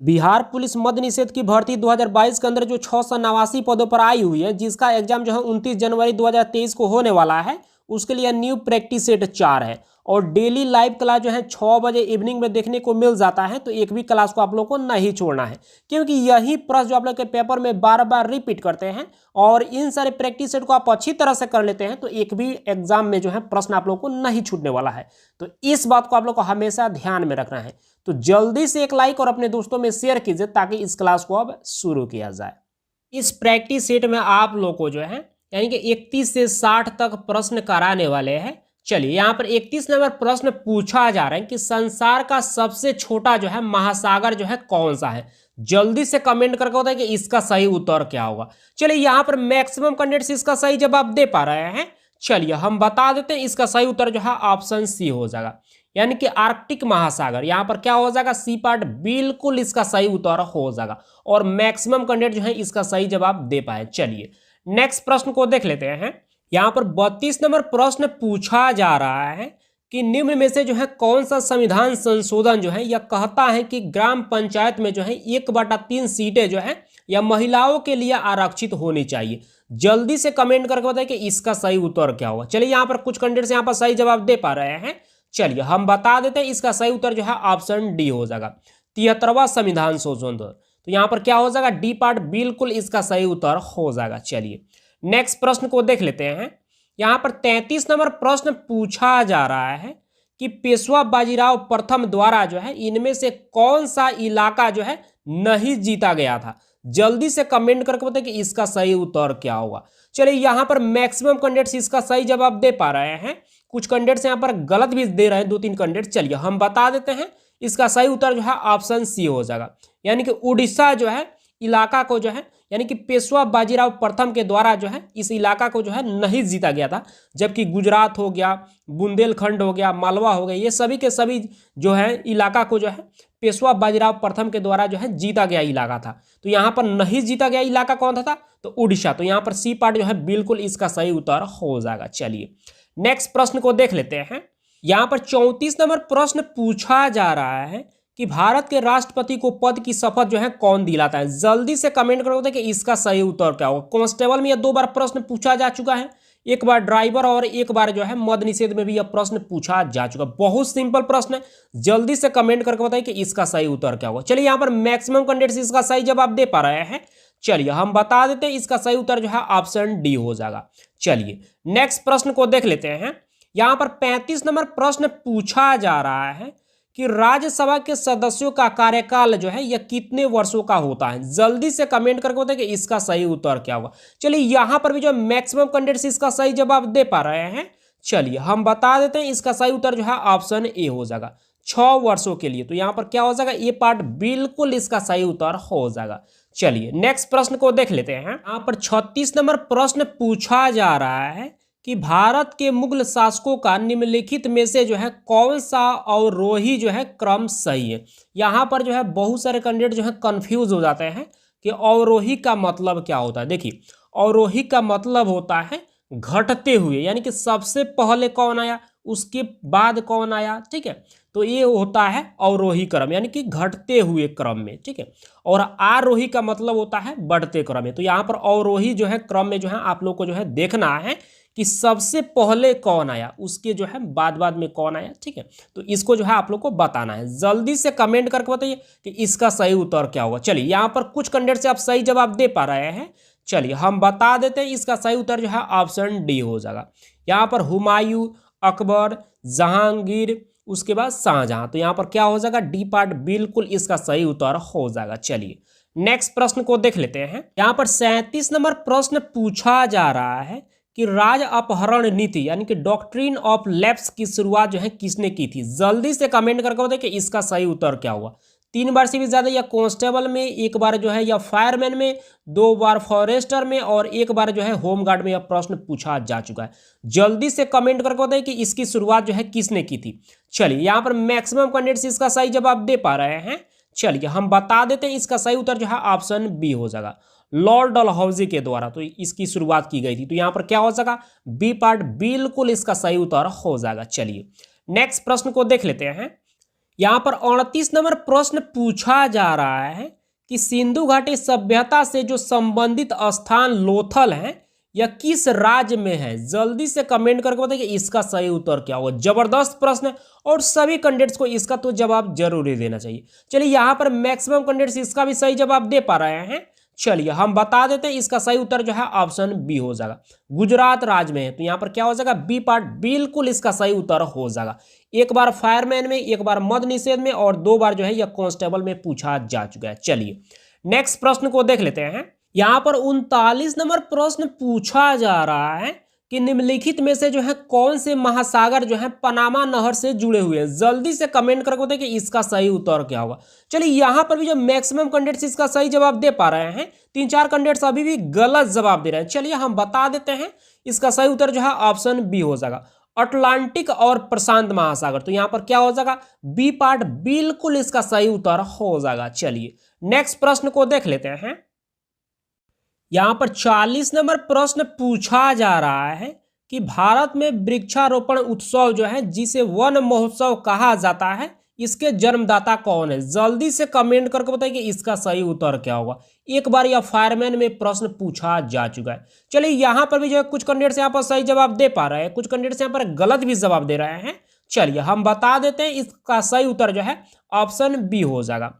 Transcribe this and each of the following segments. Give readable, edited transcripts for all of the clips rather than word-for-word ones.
Bihar police मद्य निषेध की भर्ती 2022 के अंदर जो 689 पदों पर आई हुई है, जिसका एग्जाम जो है 29 जनवरी 2023 को होने वाला है, उसके लिए न्यू प्रैक्टिस सेट 4 है और डेली लाइव क्लास जो है 6 बजे इवनिंग में देखने को मिल जाता है। तो एक भी क्लास को आप लोग को नहीं छोड़ना है, क्योंकि यही प्रश्न जो आप लोग के पेपर में बार बार रिपीट करते हैं और इन सारे प्रैक्टिस सेट को आप अच्छी तरह से कर लेते हैं तो एक भी एग्जाम में जो है प्रश्न आप लोग को नहीं छूटने वाला है। तो इस बात को आप लोग को हमेशा ध्यान में रखना है। तो जल्दी से एक लाइक और अपने दोस्तों में शेयर कीजिए ताकि इस क्लास को अब शुरू किया जाए। इस प्रैक्टिस सेट में आप लोग को जो है यानी कि 31 से 60 तक प्रश्न कराने वाले हैं। चलिए यहाँ पर 31 नंबर प्रश्न पूछा जा रहा है कि संसार का सबसे छोटा जो है महासागर जो है कौन सा है। जल्दी से कमेंट करके बताइए कि इसका सही उत्तर क्या होगा। चलिए यहाँ पर मैक्सिमम कैंडिडेट्स इसका सही जवाब दे पा रहे हैं। चलिए हम बता देते हैं, इसका सही उत्तर जो है ऑप्शन सी हो जाएगा, यानी कि आर्कटिक महासागर। यहां पर क्या हो जाएगा, सी पार्ट बिल्कुल इसका सही उत्तर हो जाएगा और मैक्सिमम कैंडिडेट जो है इसका सही जवाब दे पाए। चलिए नेक्स्ट प्रश्न को देख लेते हैं। यहां पर 32 नंबर प्रश्न पूछा जा रहा है कि निम्न में से जो है कौन सा संविधान संशोधन जो है यह कहता है कि ग्राम पंचायत में जो है 1/3 सीटें जो है या महिलाओं के लिए आरक्षित होनी चाहिए। जल्दी से कमेंट करके बताइए कि इसका सही उत्तर क्या होगा। चलिए यहाँ पर कुछ कैंडिडेट्स यहाँ पर सही जवाब दे पा रहे हैं। चलिए हम बता देते हैं, इसका सही उत्तर जो है ऑप्शन डी हो जाएगा, 73वां संविधान संशोधन। तो यहाँ पर क्या हो जाएगा, डी पार्ट बिल्कुल इसका सही उत्तर हो जाएगा। चलिए नेक्स्ट प्रश्न को देख लेते हैं। यहाँ पर 33 नंबर प्रश्न पूछा जा रहा है कि पेशवा बाजीराव प्रथम द्वारा जो है इनमें से कौन सा इलाका जो है नहीं जीता गया था। जल्दी से कमेंट करके बताइए कि इसका सही उत्तर क्या होगा। चलिए यहाँ पर मैक्सिमम कैंडिडेट्स इसका सही जवाब दे पा रहे हैं, कुछ कैंडिडेट्स यहाँ पर गलत भी दे रहे हैं, 2-3 कैंडिडेट्स। चलिए हम बता देते हैं, इसका सही उत्तर जो है ऑप्शन सी हो जाएगा, यानी कि उड़ीसा जो है इलाका को जो है यानी कि पेशवा बाजीराव प्रथम के द्वारा जो है इस इलाका को जो है नहीं जीता गया था, जबकि गुजरात हो गया, बुंदेलखंड हो गया, मालवा हो गया, ये सभी के सभी जो है इलाका को जो है पेशवा बाजीराव प्रथम के द्वारा जो है जीता गया इलाका था। तो यहाँ पर नहीं जीता गया इलाका कौन था, तो उड़ीसा। तो यहाँ पर सी पार्ट जो है बिल्कुल इसका सही उत्तर हो जाएगा। चलिए नेक्स्ट प्रश्न को देख लेते हैं। यहाँ पर 34 नंबर प्रश्न पूछा जा रहा है कि भारत के राष्ट्रपति को पद की शपथ जो है कौन दिलाता है। जल्दी से कमेंट करोगे कि इसका सही उत्तर क्या होगा। कांस्टेबल में यह 2 बार प्रश्न पूछा जा चुका है, एक बार ड्राइवर और एक बार जो है मद्य निषेध में भी यह प्रश्न पूछा जा चुका। बहुत सिंपल प्रश्न है, जल्दी से कमेंट करके बताइए कि इसका सही उत्तर क्या होगा। चलिए यहाँ पर मैक्सिमम कैंडिडेट्स इसका सही जवाब दे पा रहे हैं। चलिए हम बता देते हैं, इसका सही उत्तर जो है ऑप्शन डी हो जाएगा। चलिए नेक्स्ट प्रश्न को देख लेते हैं। यहां पर 35 नंबर प्रश्न पूछा जा रहा है कि राज्यसभा के सदस्यों का कार्यकाल जो है यह कितने वर्षों का होता है। जल्दी से कमेंट करके बताइए कि इसका सही उत्तर क्या होगा। चलिए यहां पर भी जो मैक्सिमम कैंडिडेट्स इसका सही जवाब दे पा रहे हैं। चलिए हम बता देते हैं, इसका सही उत्तर जो है ऑप्शन ए हो जाएगा, 6 वर्षों के लिए। तो यहां पर क्या हो जाएगा, ये पार्ट बिल्कुल इसका सही उत्तर हो जाएगा। चलिए नेक्स्ट प्रश्न को देख लेते हैं। यहां पर 36 नंबर प्रश्न पूछा जा रहा है कि भारत के मुगल शासकों का निम्नलिखित में से जो है कौन सा अवरोही जो है क्रम सही है। यहाँ पर जो है बहुत सारे कैंडिडेट जो है कंफ्यूज हो जाते हैं कि अवरोही का मतलब क्या होता है। देखिए अवरोही का मतलब होता है घटते हुए, यानी कि सबसे पहले कौन आया उसके बाद कौन आया, ठीक है। तो ये होता है अवरोही क्रम, यानी कि घटते हुए क्रम में, ठीक है। और आरोही का मतलब होता है बढ़ते क्रम में। तो यहाँ पर अवरोही जो है क्रम में जो है आप लोग को जो है देखना है कि सबसे पहले कौन आया, उसके जो है बाद में कौन आया, ठीक है। तो इसको जो है आप लोग को बताना है। जल्दी से कमेंट करके बताइए कि इसका सही उत्तर क्या होगा। चलिए यहाँ पर कुछ कैंडिडेट से आप सही जवाब दे पा रहे हैं। चलिए हम बता देते हैं, इसका सही उत्तर जो है ऑप्शन डी हो जाएगा। यहाँ पर हुमायूं, अकबर, जहांगीर, उसके बाद शाहजहां। तो यहाँ पर क्या हो जाएगा, डी पार्ट बिल्कुल इसका सही उत्तर हो जाएगा। चलिए नेक्स्ट प्रश्न को देख लेते हैं। यहाँ पर 37 नंबर प्रश्न पूछा जा रहा है कि राज अपहरण नीति यानी कि डॉक्ट्रिन ऑफ लैप्स की शुरुआत जो है किसने की थी। जल्दी से कमेंट करके बताइए कि इसका सही उत्तर क्या हुआ। 3 बार से भी ज्यादा, या कांस्टेबल में 1 बार जो है, या फायरमैन में 2 बार, फॉरेस्टर में और 1 बार जो है होमगार्ड में यह प्रश्न पूछा जा चुका है। जल्दी से कमेंट करके बताइए कि इसकी शुरुआत जो है किसने की थी। चलिए यहाँ पर मैक्सिमम कैंडिडेट्स इसका सही जवाब दे पा रहे हैं। चलिए हम बता देते हैं, इसका सही उत्तर जो है ऑप्शन बी हो जाएगा, लॉर्ड डलहौजी के द्वारा तो इसकी शुरुआत की गई थी। तो यहाँ पर क्या हो जाएगा, बी पार्ट बिल्कुल इसका सही उत्तर हो जाएगा। चलिए नेक्स्ट प्रश्न को देख लेते हैं। यहाँ पर 38 नंबर प्रश्न पूछा जा रहा है कि सिंधु घाटी सभ्यता से जो संबंधित स्थान लोथल है यह किस राज्य में है। जल्दी से कमेंट करके बताइए कि इसका सही उत्तर क्या होगा। जबरदस्त प्रश्न है और सभी कैंडिडेट्स को इसका तो जवाब जरूर ही देना चाहिए। चलिए यहाँ पर मैक्सिमम कैंडिडेट्स इसका भी सही जवाब दे पा रहे हैं। चलिए हम बता देते हैं, इसका सही उत्तर जो है ऑप्शन बी हो जाएगा, गुजरात राज्य में है। तो यहाँ पर क्या हो जाएगा, बी पार्ट बिल्कुल इसका सही उत्तर हो जाएगा। एक बार फायरमैन में, एक बार मद निषेध में और 2 बार जो है यह कांस्टेबल में पूछा जा चुका है। चलिए नेक्स्ट प्रश्न को देख लेते हैं। यहाँ पर 39 नंबर प्रश्न पूछा जा रहा है कि निम्नलिखित में से जो है कौन से महासागर जो है पनामा नहर से जुड़े हुए हैं। जल्दी से कमेंट करके बताइए कि इसका सही उत्तर क्या होगा। चलिए यहाँ पर भी जो मैक्सिमम कैंडिडेट्स इसका सही जवाब दे पा रहे हैं, 3-4 कैंडिडेट्स अभी भी गलत जवाब दे रहे हैं। चलिए हम बता देते हैं, इसका सही उत्तर जो है ऑप्शन बी हो जाएगा, अटलांटिक और प्रशांत महासागर। तो यहाँ पर क्या हो जाएगा, बी पार्ट बिल्कुल इसका सही उत्तर हो जाएगा। चलिए नेक्स्ट प्रश्न को देख लेते हैं। यहाँ पर 40 नंबर प्रश्न पूछा जा रहा है कि भारत में वृक्षारोपण उत्सव जो है जिसे वन महोत्सव कहा जाता है, इसके जन्मदाता कौन है। जल्दी से कमेंट करके बताइए कि इसका सही उत्तर क्या होगा। एक बार यह फायरमैन में प्रश्न पूछा जा चुका है। चलिए यहाँ पर भी जो है कुछ कैंडिडेट्स यहाँ पर सही जवाब दे पा रहे हैं, कुछ कैंडिडेट्स यहाँ पर गलत भी जवाब दे रहे हैं। चलिए हम बता देते हैं, इसका सही उत्तर जो है ऑप्शन बी हो जाएगा,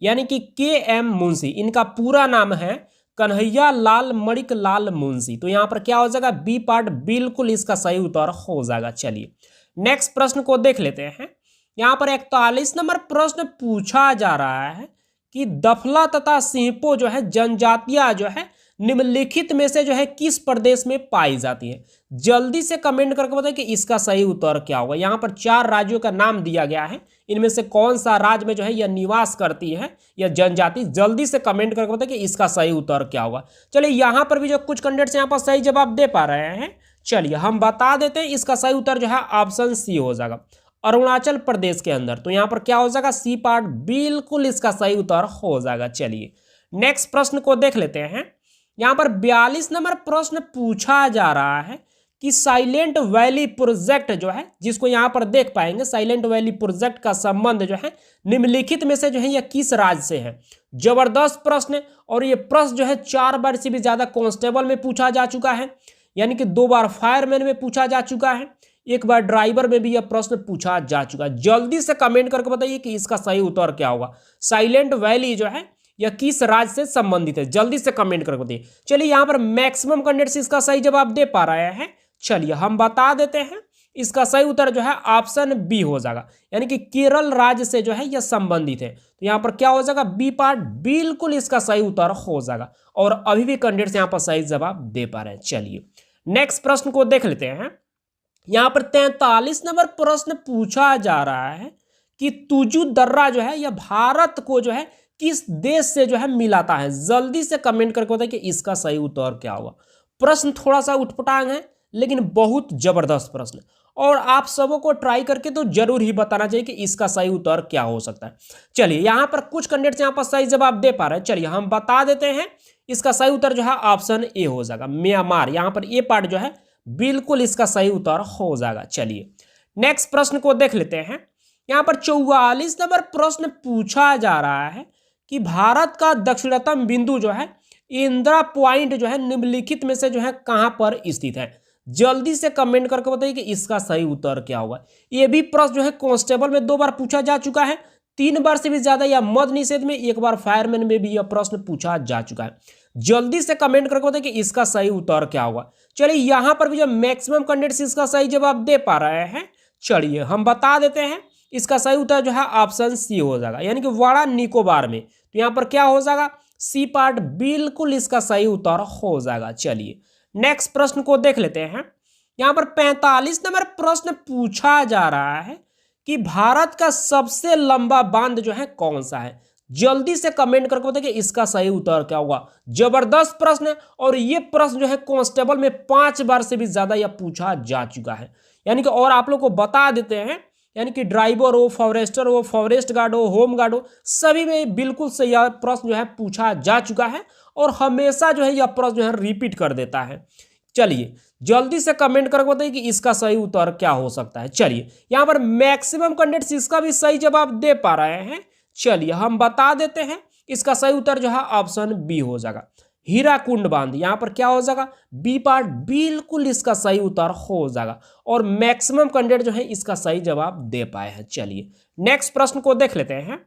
यानी कि KM मुंशी। इनका पूरा नाम है कन्हैया लाल मणिक लाल मुंशी। तो यहाँ पर क्या हो जाएगा, बी पार्ट बिल्कुल इसका सही उत्तर हो जाएगा। चलिए नेक्स्ट प्रश्न को देख लेते हैं। यहाँ पर 41 नंबर प्रश्न पूछा जा रहा है कि दफला तथा सिंहपो जो है जनजातियां जो है निम्नलिखित में से जो है किस प्रदेश में पाई जाती है। जल्दी से कमेंट करके बताइए कि इसका सही उत्तर क्या होगा। यहाँ पर 4 राज्यों का नाम दिया गया है, इनमें से कौन सा राज्य में जो है यह निवास करती है यह जनजाति। जल्दी से कमेंट करके बताइए कि इसका सही उत्तर क्या होगा। चलिए यहाँ पर भी जो कुछ कैंडिडेट्स यहाँ पर सही जवाब दे पा रहे हैं। चलिए हम बता देते हैं, इसका सही उत्तर जो है ऑप्शन सी हो जाएगा, अरुणाचल प्रदेश के अंदर। तो यहाँ पर क्या हो जाएगा, सी पार्ट बिल्कुल इसका सही उत्तर हो जाएगा। चलिए नेक्स्ट प्रश्न को देख लेते हैं। यहाँ पर 42 नंबर प्रश्न पूछा जा रहा है कि साइलेंट वैली प्रोजेक्ट जो है, जिसको यहाँ पर देख पाएंगे, साइलेंट वैली प्रोजेक्ट का संबंध जो है निम्नलिखित में से जो है यह किस राज्य से है। जबरदस्त प्रश्न है और ये प्रश्न जो है 4 बार से भी ज्यादा कांस्टेबल में पूछा जा चुका है, यानी कि 2 बार फायरमैन में पूछा जा चुका है, 1 बार ड्राइवर में भी यह प्रश्न पूछा जा चुका है। जल्दी से कमेंट करके बताइए कि इसका सही उत्तर क्या होगा। साइलेंट वैली जो है यह किस राज्य से संबंधित है, जल्दी से कमेंट करके बताइए। चलिए यहाँ पर मैक्सिमम कैंडिडेट्स इसका सही जवाब दे पा रहे हैं। चलिए हम बता देते हैं, इसका सही उत्तर जो है ऑप्शन बी हो जाएगा, यानी कि केरल राज्य से जो है यह संबंधित है। तो यहाँ पर क्या हो जाएगा, बी पार्ट बिल्कुल इसका सही उत्तर हो जाएगा और अभी भी कैंडिडेट्स यहाँ पर सही जवाब दे पा रहे हैं। चलिए नेक्स्ट प्रश्न को देख लेते हैं। यहाँ पर 43 नंबर प्रश्न पूछा जा रहा है कि तुजू दर्रा जो है यह भारत को जो है किस देश से जो है मिलाता है। जल्दी से कमेंट करके बताइए कि इसका सही उत्तर क्या होगा। प्रश्न थोड़ा सा उठपटांग है लेकिन बहुत जबरदस्त प्रश्न, और आप सबों को ट्राई करके तो जरूर ही बताना चाहिए कि इसका सही उत्तर क्या हो सकता है। चलिए यहाँ पर कुछ कैंडिडेट्स यहाँ पर सही जवाब दे पा रहे हैं। चलिए हम बता देते हैं, इसका सही उत्तर जो है ऑप्शन ए हो जाएगा, म्यांमार। यहाँ पर ए पार्ट जो है बिल्कुल इसका सही उत्तर हो जाएगा। चलिए नेक्स्ट प्रश्न को देख लेते हैं। यहाँ पर 44 नंबर प्रश्न पूछा जा रहा है कि भारत का दक्षिणतम बिंदु जो है इंदिरा पॉइंट जो है निम्नलिखित में से जो है कहां पर स्थित है। जल्दी से कमेंट करके बताइए कि इसका सही उत्तर क्या होगा। ये भी प्रश्न जो है कांस्टेबल में 2 बार पूछा जा चुका है, 3 बार से भी ज्यादा या मद निषेध में, 1 बार फायरमैन में भी यह प्रश्न पूछा जा चुका है। जल्दी से कमेंट करके बताइए कि इसका सही उत्तर क्या होगा। चलिए यहाँ पर भी जो मैक्सिमम कैंडिडेट्स इसका सही जवाब दे पा रहे हैं। चलिए हम बता देते हैं, इसका सही उत्तर जो है ऑप्शन सी हो जाएगा, यानी कि वाड़ा निकोबार में। तो यहाँ पर क्या हो जाएगा, सी पार्ट बिल्कुल इसका सही उत्तर हो जाएगा। चलिए नेक्स्ट प्रश्न को देख लेते हैं। यहाँ पर 45 नंबर प्रश्न पूछा जा रहा है कि भारत का सबसे लंबा बांध जो है कौन सा है। जल्दी से कमेंट करके बताइए कि इसका सही उत्तर क्या होगा। जबरदस्त प्रश्न है और ये प्रश्न जो है कांस्टेबल में 5 बार से भी ज्यादा यह पूछा जा चुका है, यानी कि और आप लोग को बता देते हैं, यानी कि ड्राइवर हो, फॉरेस्टर हो, फॉरेस्ट गार्ड हो, होम गार्ड हो, सभी में बिल्कुल से यह प्रश्न जो है पूछा जा चुका है और हमेशा जो है यह प्रश्न जो है रिपीट कर देता है। चलिए जल्दी से कमेंट करके बताइए कि इसका सही उत्तर क्या हो सकता है। चलिए यहाँ पर मैक्सिमम कैंडिडेट्स इसका भी सही जवाब दे पा रहे हैं। चलिए हम बता देते हैं, इसका सही उत्तर जो है ऑप्शन बी हो जाएगा, हीराकुंड बांध। यहाँ पर क्या हो जाएगा, बी पार्ट बिल्कुल इसका सही उत्तर हो जाएगा और मैक्सिमम कैंडिडेट जो है इसका सही जवाब दे पाए हैं। चलिए नेक्स्ट प्रश्न को देख लेते हैं।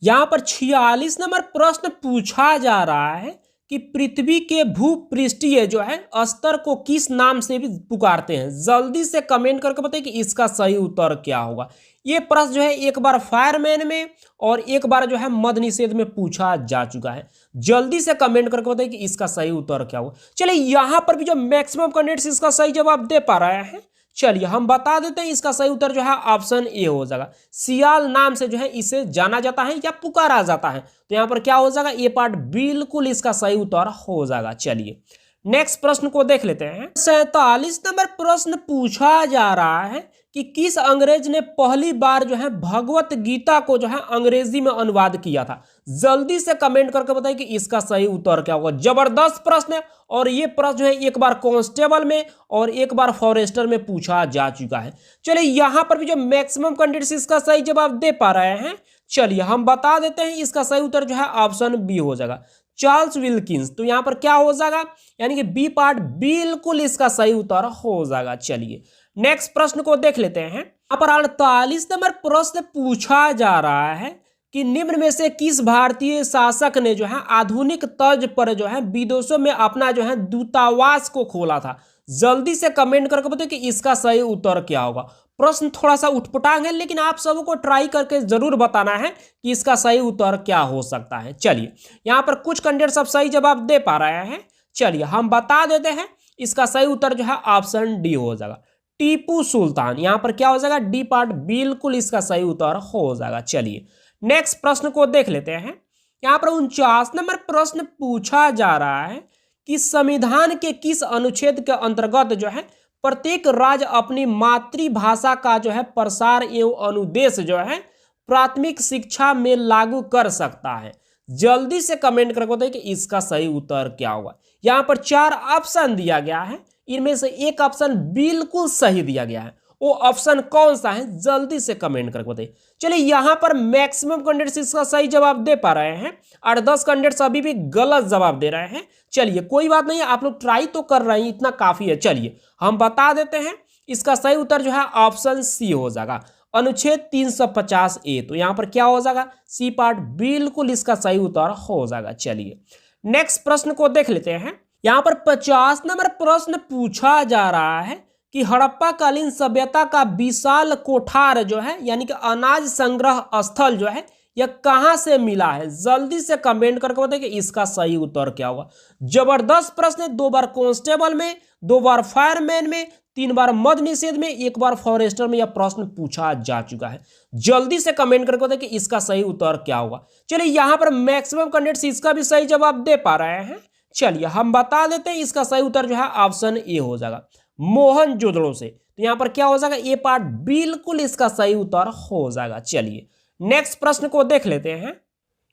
यहाँ पर 46 नंबर प्रश्न पूछा जा रहा है कि पृथ्वी के भूपृष्ठीय जो है स्तर को किस नाम से भी पुकारते हैं। जल्दी से कमेंट करके बताइए कि इसका सही उत्तर क्या होगा। ये प्रश्न जो है एक बार फायरमैन में और एक बार जो है मद्य निषेध में पूछा जा चुका है। जल्दी से कमेंट करके बताइए कि इसका सही उत्तर क्या होगा। चलिए यहाँ पर भी जो मैक्सिमम कैंडिडेट्स इसका सही जवाब दे पा रहे हैं, चलिए हम बता देते हैं, इसका सही उत्तर जो है ऑप्शन ए हो जाएगा। सियाल नाम से जो है इसे जाना जाता है या पुकारा जाता है। तो यहाँ पर क्या हो जाएगा, ए पार्ट बिल्कुल इसका सही उत्तर हो जाएगा। चलिए नेक्स्ट प्रश्न को देख लेते हैं। 47 नंबर प्रश्न पूछा जा रहा है कि किस अंग्रेज ने पहली बार जो है भगवत गीता को जो है अंग्रेजी में अनुवाद किया था। जल्दी से कमेंट करके बताइए कि इसका सही उत्तर क्या होगा। जबरदस्त प्रश्न है और ये प्रश्न जो है एक बार कांस्टेबल में और एक बार फॉरेस्टर में पूछा जा चुका है। चलिए यहाँ पर भी जो मैक्सिमम कैंडिडेट्स इसका सही जवाब दे पा रहे हैं, चलिए हम बता देते हैं, इसका सही उत्तर जो है ऑप्शन बी हो जाएगा, चार्ल्स विल्किंस। तो यहाँ पर क्या हो जाएगा, यानी कि बी पार्ट बिल्कुल इसका सही उत्तर हो जाएगा। चलिए नेक्स्ट प्रश्न को देख लेते हैं। यहाँ पर 48 नंबर प्रश्न पूछा जा रहा है कि निम्न में से किस भारतीय शासक ने जो है आधुनिक तर्ज पर जो है विदेशों में अपना जो है दूतावास को खोला था। जल्दी से कमेंट करके बताइए कि इसका सही उत्तर क्या होगा। प्रश्न थोड़ा सा उठपटांग है, लेकिन आप सबको ट्राई करके जरूर बताना है कि इसका सही उत्तर क्या हो सकता है। चलिए यहाँ पर कुछ कैंडिडेट सब सही जवाब दे पा रहे हैं। चलिए हम बता देते हैं, इसका सही उत्तर जो है ऑप्शन डी हो जाएगा, टीपू सुल्तान। यहाँ पर क्या हो जाएगा, डी पार्ट बिल्कुल इसका सही उत्तर हो जाएगा। चलिए नेक्स्ट प्रश्न को देख लेते हैं। यहाँ पर 49 नंबर प्रश्न पूछा जा रहा है कि संविधान के किस अनुच्छेद के अंतर्गत जो है प्रत्येक राज्य अपनी मातृभाषा का जो है प्रसार एवं अनुदेश जो है प्राथमिक शिक्षा में लागू कर सकता है। जल्दी से कमेंट करके बताइए कि इसका सही उत्तर क्या होगा। यहाँ पर 4 ऑप्शन दिया गया है, इनमें से एक ऑप्शन बिल्कुल सही दिया गया है। वो ऑप्शन कौन सा है, जल्दी से कमेंट करके बताइए। चलिए यहाँ पर मैक्सिमम कैंडिडेट्स इसका सही जवाब दे पा रहे हैं और 10 कैंडिडेट्स अभी भी गलत जवाब दे रहे हैं। चलिए कोई बात नहीं, आप लोग ट्राई तो कर रहे हैं, इतना काफी है। चलिए हम बता देते हैं, इसका सही उत्तर जो है ऑप्शन सी हो जाएगा, अनुच्छेद 350A। तो यहाँ पर क्या हो जाएगा, सी पार्ट बिल्कुल इसका सही उत्तर हो जाएगा। चलिए नेक्स्ट प्रश्न को देख लेते हैं। यहाँ पर 50 नंबर प्रश्न पूछा जा रहा है कि हड़प्पा कालीन सभ्यता का विशाल कोठार जो है यानी कि अनाज संग्रह स्थल जो है यह कहां से मिला है। जल्दी से कमेंट करके बताइए कि इसका सही उत्तर क्या होगा। जबरदस्त प्रश्न है, 2 बार कांस्टेबल में, 2 बार फायरमैन में, 3 बार मद्य निषेध में, 1 बार फॉरेस्टर में यह प्रश्न पूछा जा चुका है। जल्दी से कमेंट करके बताइए कि इसका सही उत्तर क्या होगा। चलिए यहाँ पर मैक्सिमम कैंडिडेट्स इसका भी सही जवाब दे पा रहे हैं। चलिए हम बता देते हैं, इसका सही उत्तर जो है ऑप्शन ए हो जाएगा, मोहनजोदड़ो से। तो यहाँ पर क्या हो जाएगा, ए पार्ट बिल्कुल इसका सही उत्तर हो जाएगा। चलिए नेक्स्ट प्रश्न को देख लेते हैं।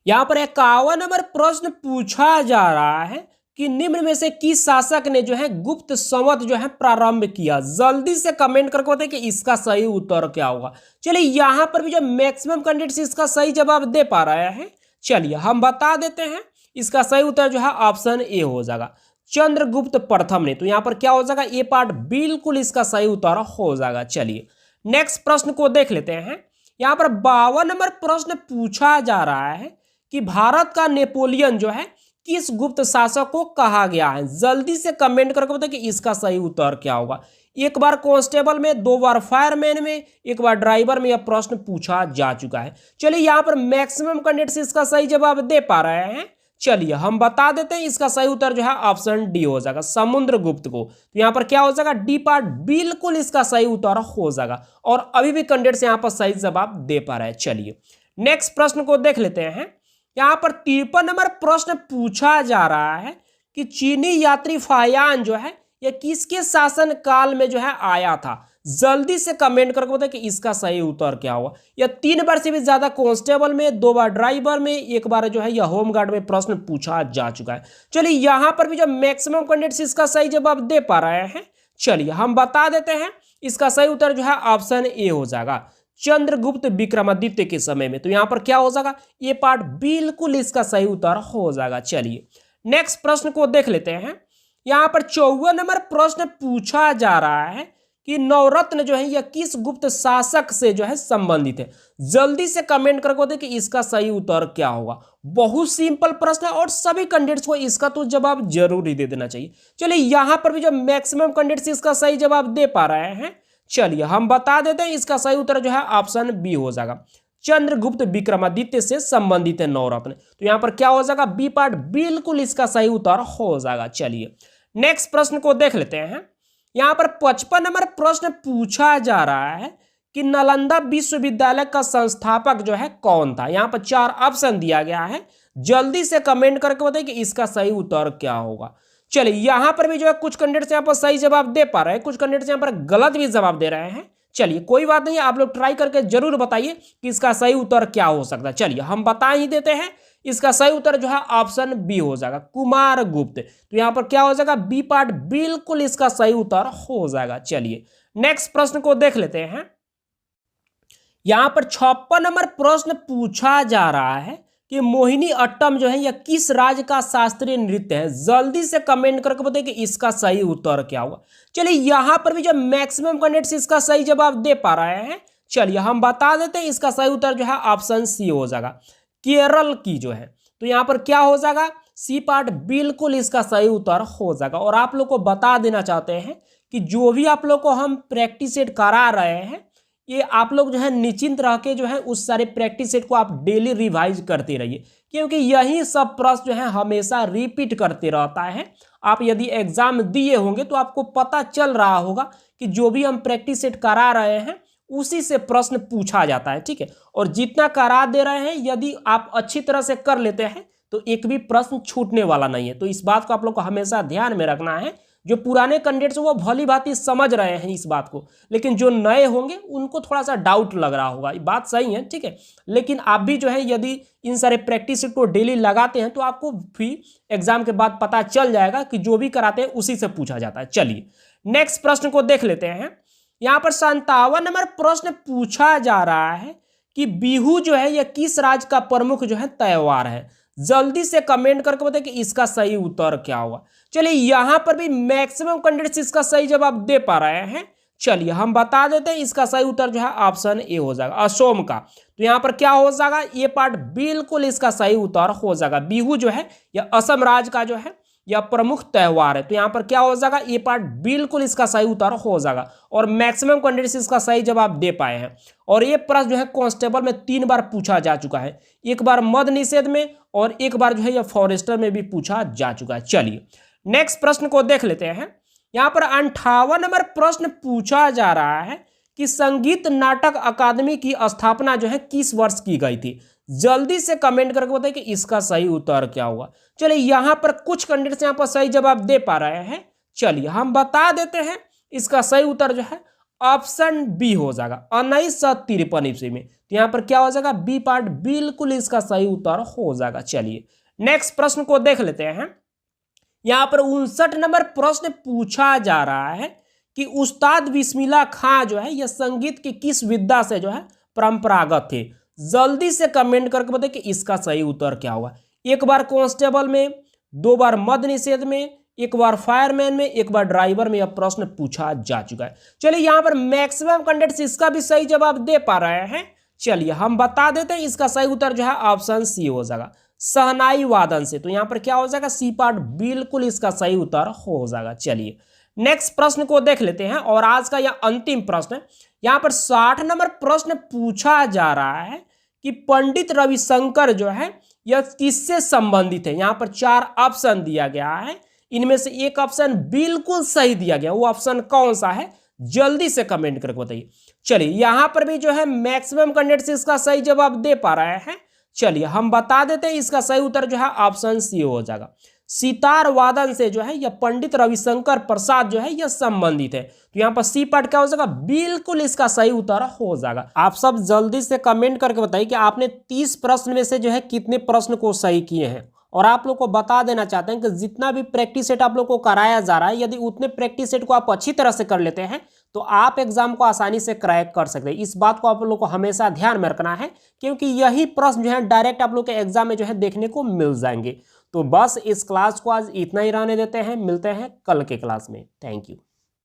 यहाँ पर 51 नंबर प्रश्न पूछा जा रहा है कि निम्न में से किस शासक ने जो है गुप्त संवत जो है प्रारंभ किया। जल्दी से कमेंट करके बताइए कि इसका सही उत्तर क्या होगा। चलिए यहाँ पर भी जो मैक्सिमम कैंडिडेट्स इसका सही जवाब दे पा रहे हैं, चलिए हम बता देते हैं, इसका सही उत्तर जो है ऑप्शन ए हो जाएगा, चंद्रगुप्त प्रथम ने। तो यहाँ पर क्या हो जाएगा, ए पार्ट बिल्कुल इसका सही उत्तर हो जाएगा। चलिए नेक्स्ट प्रश्न को देख लेते हैं। यहाँ पर 52 नंबर प्रश्न पूछा जा रहा है कि भारत का नेपोलियन जो है किस गुप्त शासक को कहा गया है। जल्दी से कमेंट करके बताइए कि इसका सही उत्तर क्या होगा। 1 बार कांस्टेबल में, 2 बार फायरमैन में, 1 बार ड्राइवर में यह प्रश्न पूछा जा चुका है। चलिए यहाँ पर मैक्सिमम कैंडिडेट्स इसका सही जवाब दे पा रहे हैं। चलिए हम बता देते हैं, इसका सही उत्तर जो है ऑप्शन डी हो जाएगा, समुद्रगुप्त को। तो यहाँ पर क्या हो जाएगा, डी पार्ट बिल्कुल इसका सही उत्तर हो जाएगा और अभी भी कैंडिडेट्स यहाँ पर सही जवाब दे पा रहे हैं। चलिए नेक्स्ट प्रश्न को देख लेते हैं। यहाँ पर 53 नंबर प्रश्न पूछा जा रहा है कि चीनी यात्री फायान जो है यह किसके शासन काल में जो है आया था। जल्दी से कमेंट करके बताएं कि इसका सही उत्तर क्या होगा। या 3 बार से भी ज्यादा कांस्टेबल में, 2 बार ड्राइवर में, 1 बार जो है यह होमगार्ड में प्रश्न पूछा जा चुका है। चलिए यहां पर भी जो मैक्सिमम कैंडिडेट्स इसका सही जवाब दे पा रहे हैं, चलिए हम बता देते हैं। इसका सही उत्तर जो है ऑप्शन ए हो जाएगा, चंद्रगुप्त विक्रमादित्य के समय में। तो यहां पर क्या हो जाएगा, ये पार्ट बिल्कुल इसका सही उत्तर हो जाएगा। चलिए नेक्स्ट प्रश्न को देख लेते हैं। यहां पर 54 नंबर प्रश्न पूछा जा रहा है कि नवरत्न जो है यह किस गुप्त शासक से जो है संबंधित है। जल्दी से कमेंट करके बताइए कि इसका सही उत्तर क्या होगा। बहुत सिंपल प्रश्न है और सभी कैंडिडेट्स को इसका तो जवाब जरूर ही दे देना चाहिए। चलिए यहां पर भी जो मैक्सिमम कैंडिडेट्स इसका सही जवाब दे पा रहे हैं, चलिए हम बता देते हैं। इसका सही उत्तर जो है ऑप्शन बी हो जाएगा, चंद्रगुप्त विक्रमादित्य से संबंधित है नवरत्न। तो यहां पर क्या हो जाएगा, बी पार्ट बिल्कुल इसका सही उत्तर हो जाएगा। चलिए नेक्स्ट प्रश्न को देख लेते हैं। यहां पर 55 नंबर प्रश्न पूछा जा रहा है कि नालंदा विश्वविद्यालय का संस्थापक जो है कौन था। यहां पर 4 ऑप्शन दिया गया है, जल्दी से कमेंट करके बताइए कि इसका सही उत्तर क्या होगा। चलिए यहां पर भी जो है कुछ कैंडिडेट्स यहां पर सही जवाब दे पा रहे हैं, कुछ कैंडिडेट्स यहां पर गलत भी जवाब दे रहे हैं। चलिए कोई बात नहीं, आप लोग ट्राई करके जरूर बताइए कि इसका सही उत्तर क्या हो सकता है। चलिए हम बता ही देते हैं। इसका सही उत्तर जो है ऑप्शन बी हो जाएगा, कुमार गुप्त। तो यहां पर क्या हो जाएगा, बी पार्ट बिल्कुल इसका सही उत्तर हो जाएगा। चलिए नेक्स्ट प्रश्न को देख लेते हैं। यहां पर 56 नंबर प्रश्न पूछा जा रहा है कि मोहिनी अट्टम जो है यह किस राज्य का शास्त्रीय नृत्य है। जल्दी से कमेंट करके बताइए कि इसका सही उत्तर क्या होगा। चलिए यहां पर भी जो मैक्सिमम कैंडिडेट्स इसका सही जवाब दे पा रहे हैं, चलिए हम बता देते हैं। इसका सही उत्तर जो है ऑप्शन सी हो जाएगा, केरल की जो है। तो यहां पर क्या हो जाएगा, सी पार्ट बिल्कुल इसका सही उत्तर हो जाएगा। और आप लोग को बता देना चाहते हैं कि जो भी आप लोग को हम प्रैक्टिस सेट करा रहे हैं, ये आप लोग जो है निश्चिंत रह के जो है उस सारे प्रैक्टिस सेट को आप डेली रिवाइज करते रहिए, क्योंकि यही सब प्रश्न जो है हमेशा रिपीट करते रहता है। आप यदि एग्जाम दिए होंगे तो आपको पता चल रहा होगा कि जो भी हम प्रैक्टिस सेट करा रहे हैं उसी से प्रश्न पूछा जाता है, ठीक है। और जितना करा दे रहे हैं यदि आप अच्छी तरह से कर लेते हैं तो एक भी प्रश्न छूटने वाला नहीं है। तो इस बात को आप लोग को हमेशा ध्यान में रखना है। जो पुराने कैंडिडेट्स वो भली भांति समझ रहे हैं इस बात को, लेकिन जो नए होंगे उनको थोड़ा सा डाउट लग रहा होगा। ये बात सही है, ठीक है। लेकिन आप भी जो है यदि इन सारे प्रैक्टिस को डेली लगाते हैं तो आपको भी एग्जाम के बाद पता चल जाएगा कि जो भी कराते हैं उसी से पूछा जाता है। चलिए नेक्स्ट प्रश्न को देख लेते हैं। यहाँ पर 57 नंबर प्रश्न पूछा जा रहा है कि बिहू जो है यह किस राज्य का प्रमुख जो है त्योहार है। जल्दी से कमेंट करके बताइए कि इसका सही उत्तर क्या होगा। चलिए यहां पर भी मैक्सिमम कैंडिडेट्स इसका सही जवाब दे पा रहे हैं। चलिए हम बता देते हैं। इसका सही उत्तर जो है ऑप्शन ए हो जाएगा, असम का। तो यहां पर क्या हो जाएगा, ये पार्ट बिल्कुल इसका सही उत्तर हो जाएगा। बिहू जो है यह असम राज्य का जो है यह प्रमुख त्योहार है। तो यहां पर क्या हो जाएगा, ये पार्ट बिल्कुल इसका सही उत्तर हो जाएगा। और मैक्सिमम कैंडिडेट्स इसका सही जवाब दे पाए हैं। और ये प्रश्न जो है कांस्टेबल में 3 बार पूछा जा चुका है, एक बार मद्य निषेध में और एक बार जो है यह फॉरेस्टर में भी पूछा जा चुका है। चलिए नेक्स्ट प्रश्न को देख लेते हैं। यहां पर 58 नंबर प्रश्न पूछा जा रहा है कि संगीत नाटक अकादमी की स्थापना जो है किस वर्ष की गई थी। जल्दी से कमेंट करके बताइए कि इसका सही उत्तर क्या होगा। चलिए यहां पर कुछ कैंडिडेट्स यहां पर सही जवाब दे पा रहे हैं। चलिए हम बता देते हैं। इसका सही उत्तर जो है ऑप्शन बी हो जाएगा, 1953 ईस्वी में। तो यहां पर क्या हो जाएगा, बी पार्ट बिल्कुल इसका सही उत्तर हो जाएगा। चलिए नेक्स्ट प्रश्न को देख लेते हैं। यहां पर 59 नंबर प्रश्न पूछा जा रहा है कि उस्ताद बिस्मिल्लाह खां जो है यह संगीत की किस विद्या से जो है परंपरागत थे। जल्दी से कमेंट करके बताइए कि इसका सही उत्तर क्या होगा। एक बार कांस्टेबल में, 2 बार मद्य निषेध में, एक बार फायरमैन में, एक बार ड्राइवर में यह प्रश्न पूछा जा चुका है। चलिए यहां पर मैक्सिमम कैंडिडेट्स इसका भी सही जवाब दे पा रहे हैं। चलिए हम बता देते हैं। इसका सही उत्तर जो है ऑप्शन सी हो जाएगा, शहनाई वादन से। तो यहां पर क्या हो जाएगा, सी पार्ट बिल्कुल इसका सही उत्तर हो जाएगा। चलिए नेक्स्ट प्रश्न को देख लेते हैं और आज का यह अंतिम प्रश्न है। यहां पर 60 नंबर प्रश्न पूछा जा रहा है कि पंडित रविशंकर जो है यह किससे संबंधित है। यहां पर 4 ऑप्शन दिया गया है, इनमें से एक ऑप्शन बिल्कुल सही दिया गया। वो ऑप्शन कौन सा है, जल्दी से कमेंट करके बताइए। चलिए यहां पर भी जो है मैक्सिमम कैंडिडेट्स इसका सही जवाब दे पा रहे हैं। चलिए हम बता देते हैं। इसका सही उत्तर जो है ऑप्शन सी हो जाएगा, सितार वादन से जो है यह पंडित रविशंकर प्रसाद जो है यह संबंधित है। तो यहाँ पर सी पार्ट क्या हो जाएगा, बिल्कुल इसका सही उत्तर हो जाएगा। आप सब जल्दी से कमेंट करके बताइए कि आपने 30 प्रश्न में से जो है कितने प्रश्न को सही किए हैं। और आप लोग को बता देना चाहते हैं कि जितना भी प्रैक्टिस सेट आप लोग को कराया जा रहा है, यदि उतने प्रैक्टिस सेट को आप अच्छी तरह से कर लेते हैं तो आप एग्जाम को आसानी से क्रैक कर सकते हैं। इस बात को आप लोग को हमेशा ध्यान में रखना है, क्योंकि यही प्रश्न जो है डायरेक्ट आप लोग के एग्जाम में जो है देखने को मिल जाएंगे। तो बस इस क्लास को आज इतना ही रहने देते हैं, मिलते हैं कल के क्लास में। Thank you.